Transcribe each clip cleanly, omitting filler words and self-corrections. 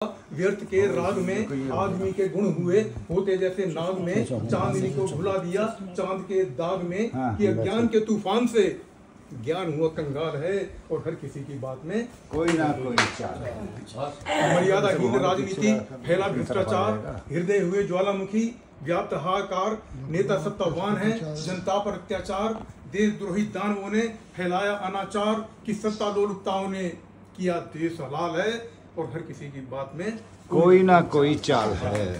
व्यर्थ के राग में आदमी के गुण हुए होते जैसे नाग में चांदनी को भुला दिया चांद के दाग में कि अज्ञान के तूफान से ज्ञान हुआ कंगाल है और हर किसी की बात में कोई ना कोई चाल है। मर्यादाहीन राजनीति, फैला भ्रष्टाचार, हृदय हुए ज्वालामुखी, व्याप्त हाहाकार, नेता सत्तावान है, जनता पर अत्याचार, देशद्रोही दानवों ने फैलाया अनाचार कि सत्ता लोलुपताओं ने किया देश हलाल है और हर किसी की बात में कोई ना कोई चाल है।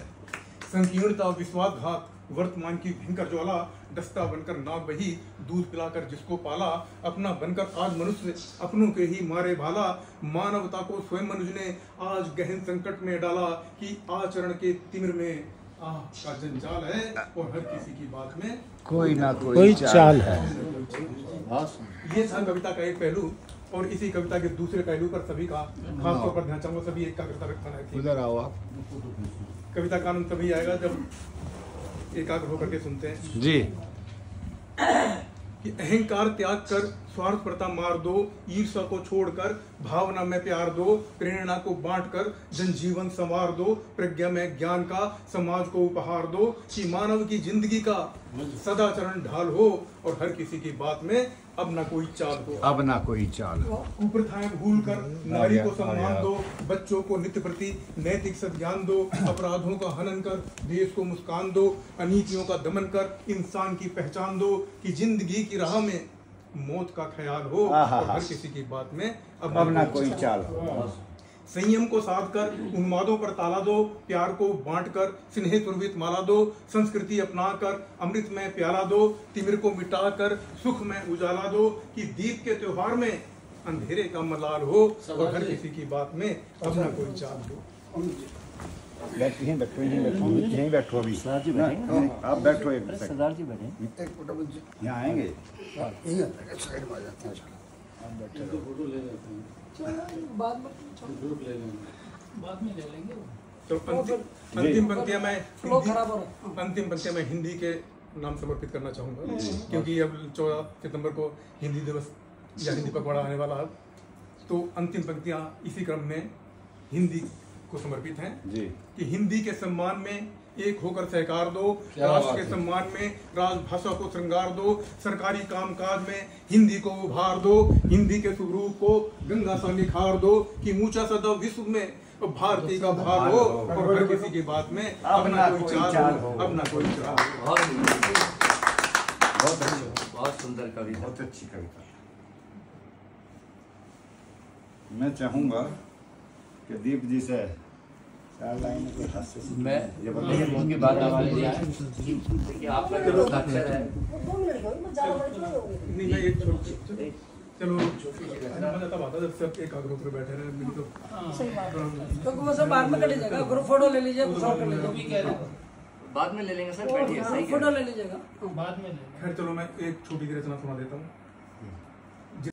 संकीर्णता, विश्वासघात, वर्तमान की भयंकर ज्वाला, दस्ता बनकर नाग बही, दूध पिलाकर जिसको पाला, अपना बनकर आज मनुष्य अपनों के ही मारे भाला, मानवता को स्वयं मनुष्य ने आज गहन संकट में डाला कि आचरण के तिमिर में का जंजाल है और हर किसी की बात में कोई ना कोई चाल है। ये था कविता का एक पहलू और इसी कविता के दूसरे पहलू पर सभी का खास तौर पर ध्यान चाहूंगा, सभी एकाग्रता रखना है। उधर आओ आप। कविता का आनंद तभी आएगा जब एकाग्र होकर के सुनते हैं जी। कि अहंकार त्याग कर स्वार्थपरता मार दो, ईर्ष्या को छोड़कर भावना में प्यार दो, प्रेरणा को बांटकर जनजीवन संवार दो, प्रज्ञा में ज्ञान का समाज को उपहार दो कि मानव की जिंदगी का सदाचरण ढाल हो और हर किसी की बात में अब ना कोई चाल हो। अब ना कोई चाल हो। कुप्रथाएं भूल कर नारी को सम्मान दो, बच्चों को नित्य प्रति नैतिक सद्ज्ञान दो, अपराधों का हनन कर देश को मुस्कान दो, अनीतियों का दमन कर इंसान की पहचान दो कि जिंदगी की राह में मौत का ख्याल हो और हर किसी की बात में अब ना कोई चाल हो। संयम को साध कर उन्मादों पर ताला दो, प्यार को बांट कर स्नेह तुर्वित माला दो, संस्कृति अपना कर अमृत में प्याला दो, तिमिर को मिटा कर सुख में उजाला दो कि दीप के त्योहार में अंधेरे का मलाल हो और हर किसी की बात में अब ना कोई चाल हो। यहीं बैठो अभी। आप बैठो एक सरदार जी बैठे यहाँ आएंगे। बाद में ले लेंगे। तो अंतिम पंक्तियां मैं हिंदी के नाम समर्पित करना चाहूंगा क्योंकि अब 14 सितंबर को हिंदी दिवस या हिंदी पखवाड़ा आने वाला है। तो अंतिम पंक्तियां इसी क्रम में हिंदी को समर्पित हैं कि हिंदी के सम्मान में एक होकर सहकार दो, राष्ट्र के सम्मान में राजभाषा को श्रृंगार दो, सरकारी कामकाज में हिंदी को उभार दो, हिंदी के स्वरूप को गंगा सा निखार दो कि ऊंचा सदा विश्व में भारतीय का भार हो और हर किसी की बात में अब ना कोई चाल हो, अब ना कोई चाल हो। बहुत सुंदर कविता, बहुत अच्छी कविता। मैं चाहूंगा कि दीप जी से मैं उनकी बात हमारे आपका जो अक्षर है चलो तब आता जब सब एक ग्रुप में बैठे रहे तो सही बात है। तो वो सब बाद में कर लीजिएगा, ग्रुप फोटो ले लीजिए, कुछ और कर लीजिए। बाद में ले लेंगे सर, बैठिए, सही फोटो ले लीजिएगा बाद में। खैर चलो मैं एक छोटी सी रचना सुना देता हूँ।